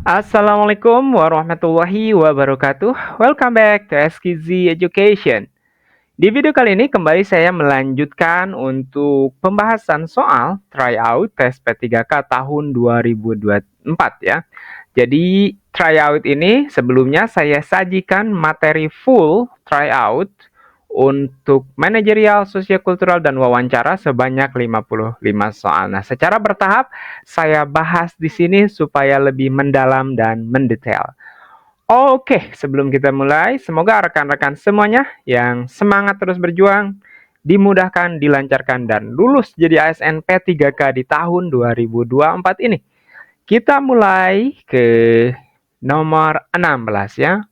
Assalamualaikum warahmatullahi wabarakatuh. Welcome back to SKZ Education. Di video kali ini kembali saya melanjutkan untuk pembahasan soal tryout tes P3K tahun 2024 ya. Jadi tryout ini sebelumnya saya sajikan materi full tryout untuk manajerial, sosiokultural, dan wawancara sebanyak 55 soal. Nah, secara bertahap saya bahas di sini supaya lebih mendalam dan mendetail. Oke, sebelum kita mulai, semoga rekan-rekan semuanya yang semangat terus berjuang, dimudahkan, dilancarkan, dan lulus jadi ASN P3K di tahun 2024 ini. Kita mulai ke nomor 16 ya.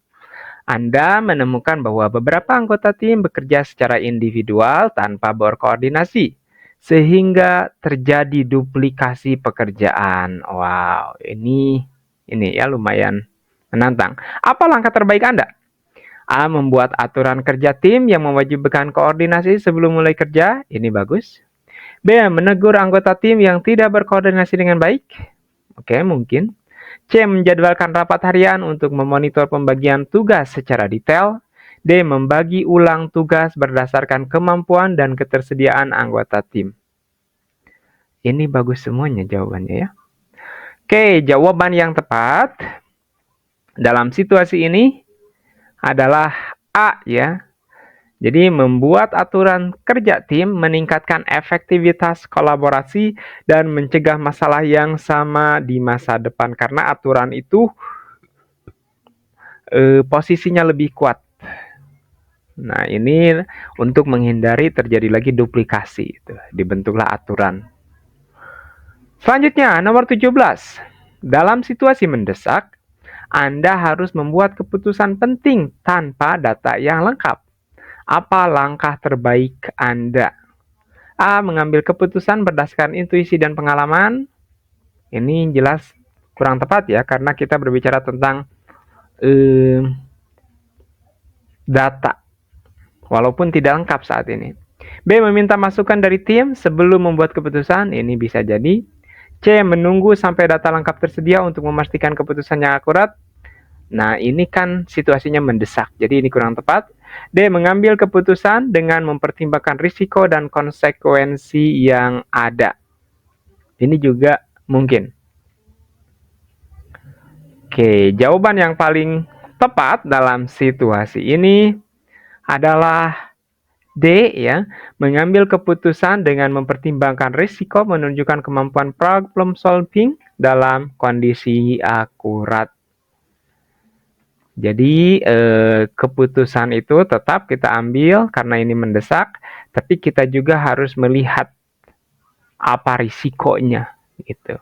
Anda menemukan bahwa beberapa anggota tim bekerja secara individual tanpa berkoordinasi, sehingga terjadi duplikasi pekerjaan. Wow, ini ya lumayan menantang. Apa langkah terbaik Anda? A. Membuat aturan kerja tim yang mewajibkan koordinasi sebelum mulai kerja. Ini bagus. B. Menegur anggota tim yang tidak berkoordinasi dengan baik. Oke, mungkin. C. Menjadwalkan rapat harian untuk memonitor pembagian tugas secara detail. D. Membagi ulang tugas berdasarkan kemampuan dan ketersediaan anggota tim. Ini bagus semuanya jawabannya ya. Oke, jawaban yang tepat dalam situasi ini adalah A ya. Jadi membuat aturan kerja tim meningkatkan efektivitas kolaborasi dan mencegah masalah yang sama di masa depan karena aturan itu posisinya lebih kuat. Nah, ini untuk menghindari terjadi lagi duplikasi. Dibentuklah aturan. Selanjutnya, nomor 17. Dalam situasi mendesak, Anda harus membuat keputusan penting tanpa data yang lengkap. Apa langkah terbaik Anda? A. Mengambil keputusan berdasarkan intuisi dan pengalaman. Ini jelas kurang tepat ya, karena kita berbicara tentang data. Walaupun tidak lengkap saat ini. B. Meminta masukan dari tim sebelum membuat keputusan. Ini bisa jadi. C. Menunggu sampai data lengkap tersedia untuk memastikan keputusan yang akurat. Nah, ini kan situasinya mendesak, jadi ini kurang tepat. D. Mengambil keputusan dengan mempertimbangkan risiko dan konsekuensi yang ada. Ini juga mungkin. Oke, jawaban yang paling tepat dalam situasi ini adalah D ya, mengambil keputusan dengan mempertimbangkan risiko, menunjukkan kemampuan problem solving dalam kondisi akurat. Jadi keputusan itu tetap kita ambil karena ini mendesak, tapi kita juga harus melihat apa risikonya gitu.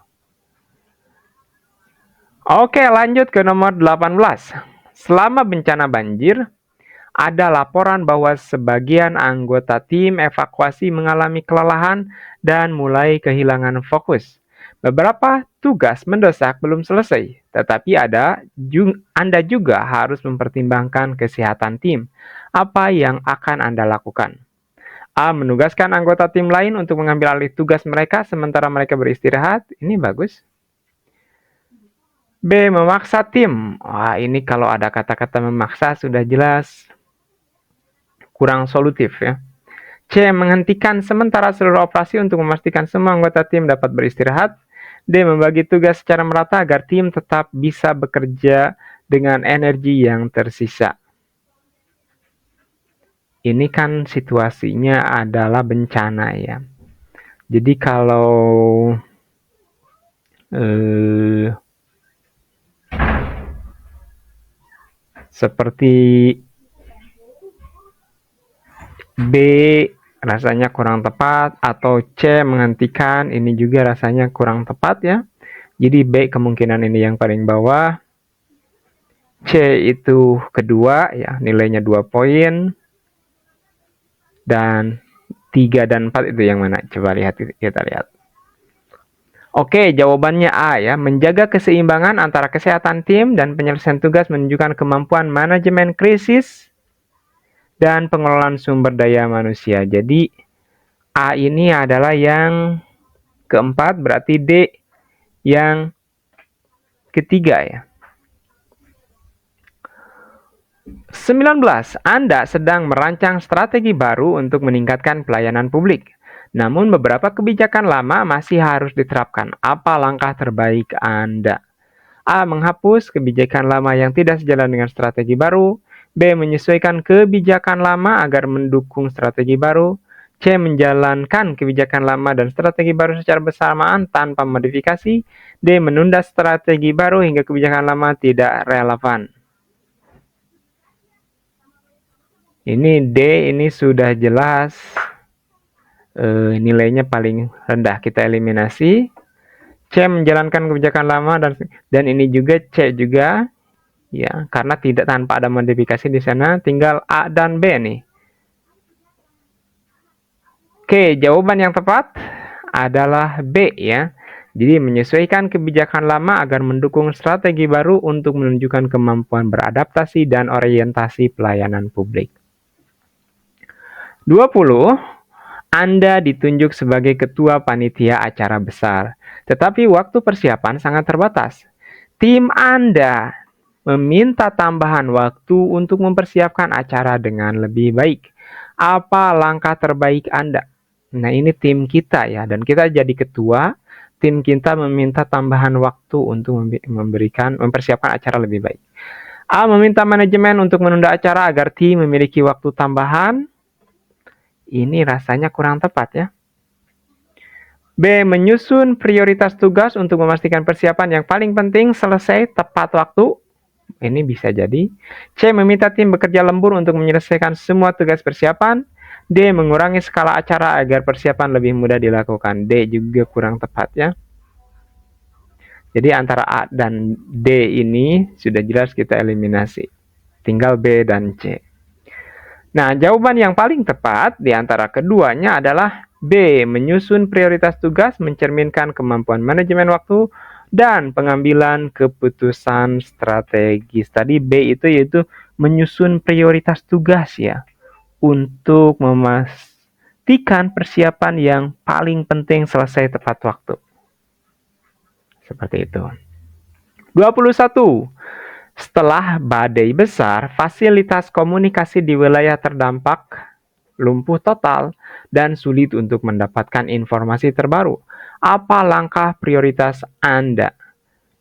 Oke, lanjut ke nomor 18. Selama bencana banjir, ada laporan bahwa sebagian anggota tim evakuasi mengalami kelelahan dan mulai kehilangan fokus. Beberapa tugas mendesak belum selesai, tetapi Anda juga harus mempertimbangkan kesehatan tim. Apa yang akan Anda lakukan? A. Menugaskan anggota tim lain untuk mengambil alih tugas mereka sementara mereka beristirahat. Ini bagus. B. Memaksa tim. Wah, ini kalau ada kata-kata memaksa sudah jelas kurang solutif ya. C. Menghentikan sementara seluruh operasi untuk memastikan semua anggota tim dapat beristirahat. D. Membagi tugas secara merata agar tim tetap bisa bekerja dengan energi yang tersisa. Ini kan situasinya adalah bencana ya. Jadi kalau seperti B rasanya kurang tepat, atau C menghentikan, ini juga rasanya kurang tepat ya. Jadi B kemungkinan ini yang paling bawah. C itu kedua ya, nilainya 2 poin. Dan 3 dan 4 itu yang mana? Coba kita lihat. Oke, jawabannya A ya. Menjaga keseimbangan antara kesehatan tim dan penyelesaian tugas menunjukkan kemampuan manajemen krisis dan pengelolaan sumber daya manusia. Jadi A ini adalah yang keempat, berarti D yang ketiga ya. 19. Anda sedang merancang strategi baru untuk meningkatkan pelayanan publik. Namun beberapa kebijakan lama masih harus diterapkan. Apa langkah terbaik Anda? A. Menghapus kebijakan lama yang tidak sejalan dengan strategi baru. B. Menyesuaikan kebijakan lama agar mendukung strategi baru. C. Menjalankan kebijakan lama dan strategi baru secara bersamaan tanpa modifikasi. D. Menunda strategi baru hingga kebijakan lama tidak relevan. Ini D, ini sudah jelas nilainya paling rendah, kita eliminasi. C. Menjalankan kebijakan lama dan ini juga C juga ya, karena tidak tanpa ada modifikasi di sana. Tinggal A dan B nih. Oke, jawaban yang tepat adalah B ya. Jadi menyesuaikan kebijakan lama agar mendukung strategi baru untuk menunjukkan kemampuan beradaptasi dan orientasi pelayanan publik. 20. Anda ditunjuk sebagai ketua panitia acara besar, tetapi waktu persiapan sangat terbatas. Tim Anda meminta tambahan waktu untuk mempersiapkan acara dengan lebih baik. Apa langkah terbaik Anda? Nah, ini tim kita ya, dan kita jadi ketua. Tim kita meminta tambahan waktu untuk mempersiapkan acara lebih baik. A. Meminta manajemen untuk menunda acara agar tim memiliki waktu tambahan. Ini rasanya kurang tepat ya. B. Menyusun prioritas tugas untuk memastikan persiapan yang paling penting selesai tepat waktu. Ini bisa jadi. C. Meminta tim bekerja lembur untuk menyelesaikan semua tugas persiapan. D. Mengurangi skala acara agar persiapan lebih mudah dilakukan. D juga kurang tepat ya. Jadi antara A dan D ini sudah jelas kita eliminasi. Tinggal B dan C. Nah, jawaban yang paling tepat di antara keduanya adalah B. Menyusun prioritas tugas mencerminkan kemampuan manajemen waktu dan pengambilan keputusan strategis. Tadi B itu yaitu menyusun prioritas tugas ya, untuk memastikan persiapan yang paling penting selesai tepat waktu. Seperti itu. 21. Setelah badai besar, fasilitas komunikasi di wilayah terdampak lumpuh total dan sulit untuk mendapatkan informasi terbaru. Apa langkah prioritas Anda?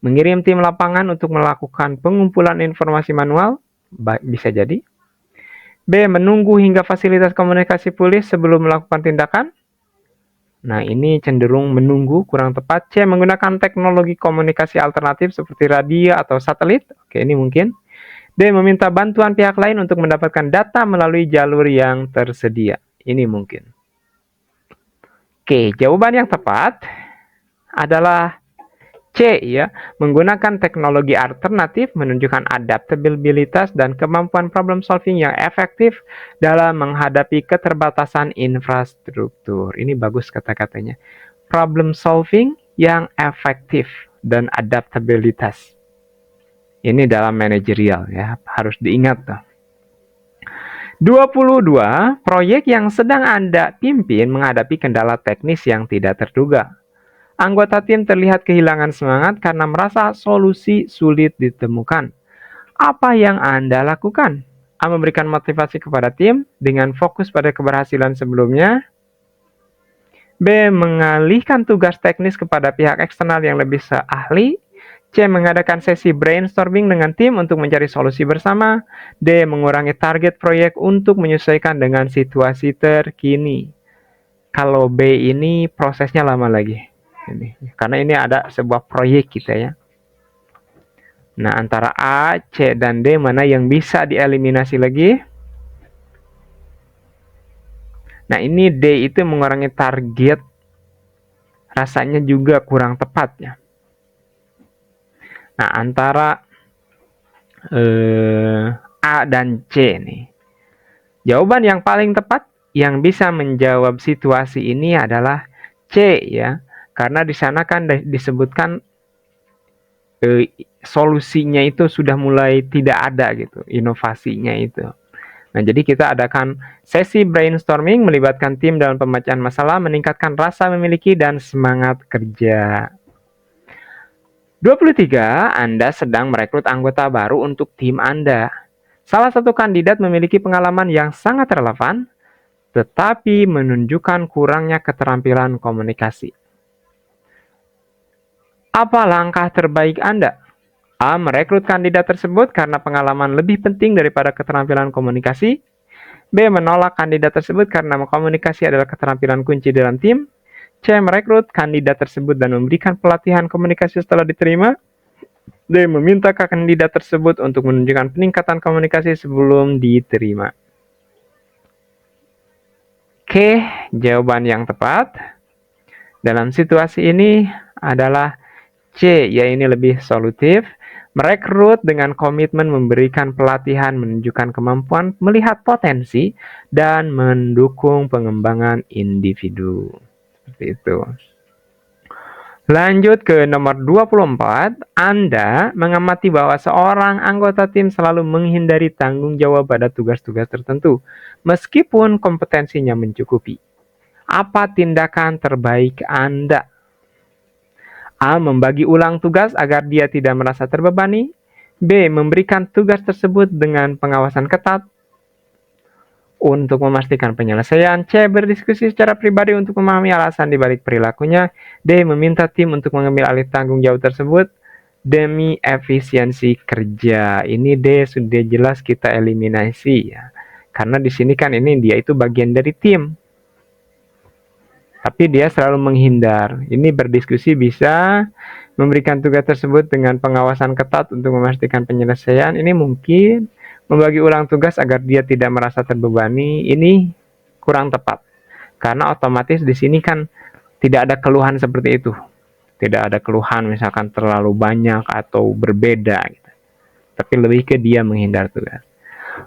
Mengirim tim lapangan untuk melakukan pengumpulan informasi manual? Bisa jadi. B. Menunggu hingga fasilitas komunikasi pulih sebelum melakukan tindakan? Nah, ini cenderung menunggu, kurang tepat. C. Menggunakan teknologi komunikasi alternatif seperti radio atau satelit. Oke, ini mungkin. D. Meminta bantuan pihak lain untuk mendapatkan data melalui jalur yang tersedia. Ini mungkin. Oke, jawaban yang tepat adalah C ya. Menggunakan teknologi alternatif menunjukkan adaptabilitas dan kemampuan problem solving yang efektif dalam menghadapi keterbatasan infrastruktur. Ini bagus kata-katanya. Problem solving yang efektif dan adaptabilitas. Ini dalam manajerial ya, harus diingat tuh. 22. Proyek yang sedang Anda pimpin menghadapi kendala teknis yang tidak terduga. Anggota tim terlihat kehilangan semangat karena merasa solusi sulit ditemukan. Apa yang Anda lakukan? A. Memberikan motivasi kepada tim dengan fokus pada keberhasilan sebelumnya. B. Mengalihkan tugas teknis kepada pihak eksternal yang lebih ahli. C. Mengadakan sesi brainstorming dengan tim untuk mencari solusi bersama. D. Mengurangi target proyek untuk menyesuaikan dengan situasi terkini. Kalau B ini prosesnya lama lagi. Karena ini ada sebuah proyek kita ya. Nah, antara A, C, dan D mana yang bisa dieliminasi lagi? Nah, ini D itu mengurangi target. Rasanya juga kurang tepat ya. Nah, antara A dan C nih. Jawaban yang paling tepat yang bisa menjawab situasi ini adalah C ya. Karena di sana kan disebutkan solusinya itu sudah mulai tidak ada gitu, inovasinya itu. Nah, jadi kita adakan sesi brainstorming melibatkan tim dalam pemecahan masalah, meningkatkan rasa memiliki dan semangat kerja. 23. Anda sedang merekrut anggota baru untuk tim Anda. Salah satu kandidat memiliki pengalaman yang sangat relevan, tetapi menunjukkan kurangnya keterampilan komunikasi. Apa langkah terbaik Anda? A. Merekrut kandidat tersebut karena pengalaman lebih penting daripada keterampilan komunikasi. B. Menolak kandidat tersebut karena komunikasi adalah keterampilan kunci dalam tim. C. Merekrut kandidat tersebut dan memberikan pelatihan komunikasi setelah diterima. D. Meminta kandidat tersebut untuk menunjukkan peningkatan komunikasi sebelum diterima. Oke, jawaban yang tepat dalam situasi ini adalah C, yaitu lebih solutif. Merekrut dengan komitmen memberikan pelatihan, menunjukkan kemampuan melihat potensi, dan mendukung pengembangan individu. Seperti itu. Lanjut ke nomor 24. Anda mengamati bahwa seorang anggota tim selalu menghindari tanggung jawab pada tugas-tugas tertentu, meskipun kompetensinya mencukupi. Apa tindakan terbaik Anda? A. Membagi ulang tugas agar dia tidak merasa terbebani. B. Memberikan tugas tersebut dengan pengawasan ketat untuk memastikan penyelesaian. C. Berdiskusi secara pribadi untuk memahami alasan dibalik perilakunya. D. Meminta tim untuk mengambil alih tanggung jawab tersebut demi efisiensi kerja. Ini D sudah jelas kita eliminasi ya. Karena di sini kan ini dia itu bagian dari tim. Tapi dia selalu menghindar. Ini berdiskusi bisa memberikan tugas tersebut dengan pengawasan ketat untuk memastikan penyelesaian. Ini mungkin membagi ulang tugas agar dia tidak merasa terbebani. Ini kurang tepat. Karena otomatis di sini kan tidak ada keluhan seperti itu. Tidak ada keluhan misalkan terlalu banyak atau berbeda. Gitu. Tapi lebih ke dia menghindar tugas.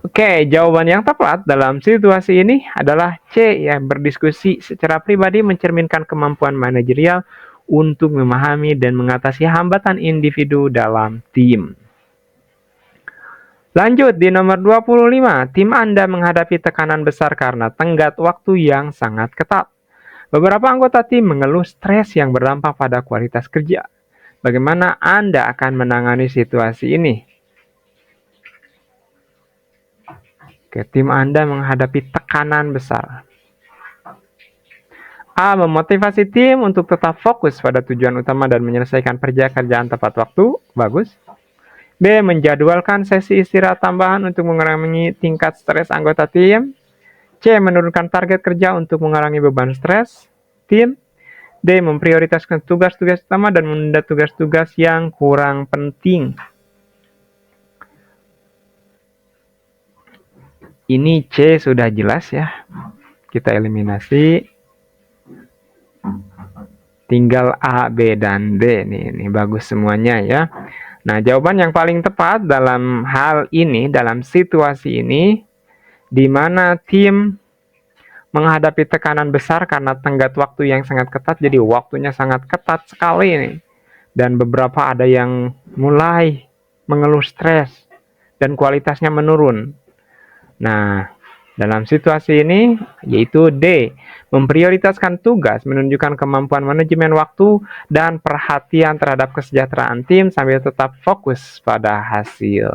Oke, jawaban yang tepat dalam situasi ini adalah C, ya, berdiskusi secara pribadi mencerminkan kemampuan manajerial untuk memahami dan mengatasi hambatan individu dalam tim. Lanjut di nomor 25, tim Anda menghadapi tekanan besar karena tenggat waktu yang sangat ketat. Beberapa anggota tim mengeluh stres yang berdampak pada kualitas kerja. Bagaimana Anda akan menangani situasi ini? Tim Anda menghadapi tekanan besar. A. Memotivasi tim untuk tetap fokus pada tujuan utama dan menyelesaikan kerjaan tepat waktu. Bagus. B. Menjadwalkan sesi istirahat tambahan untuk mengurangi tingkat stres anggota tim. C. Menurunkan target kerja untuk mengurangi beban stres tim. D. Memprioritaskan tugas-tugas utama dan menunda tugas-tugas yang kurang penting. Ini C sudah jelas ya. Kita eliminasi. Tinggal A, B, dan D. Ini bagus semuanya ya. Nah, jawaban yang paling tepat dalam hal ini, dalam situasi ini, di mana tim menghadapi tekanan besar karena tenggat waktu yang sangat ketat, jadi waktunya sangat ketat sekali nih. Dan beberapa ada yang mulai mengeluh stres dan kualitasnya menurun. Nah, dalam situasi ini yaitu D, memprioritaskan tugas, menunjukkan kemampuan manajemen waktu dan perhatian terhadap kesejahteraan tim sambil tetap fokus pada hasil.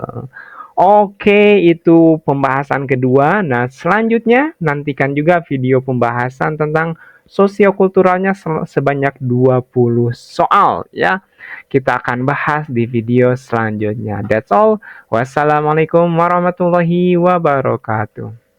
Oke, itu pembahasan kedua. Nah, selanjutnya nantikan juga video pembahasan tentang sosiokulturalnya sebanyak 20 soal ya. Kita akan bahas di video selanjutnya. That's all. Wassalamualaikum warahmatullahi wabarakatuh.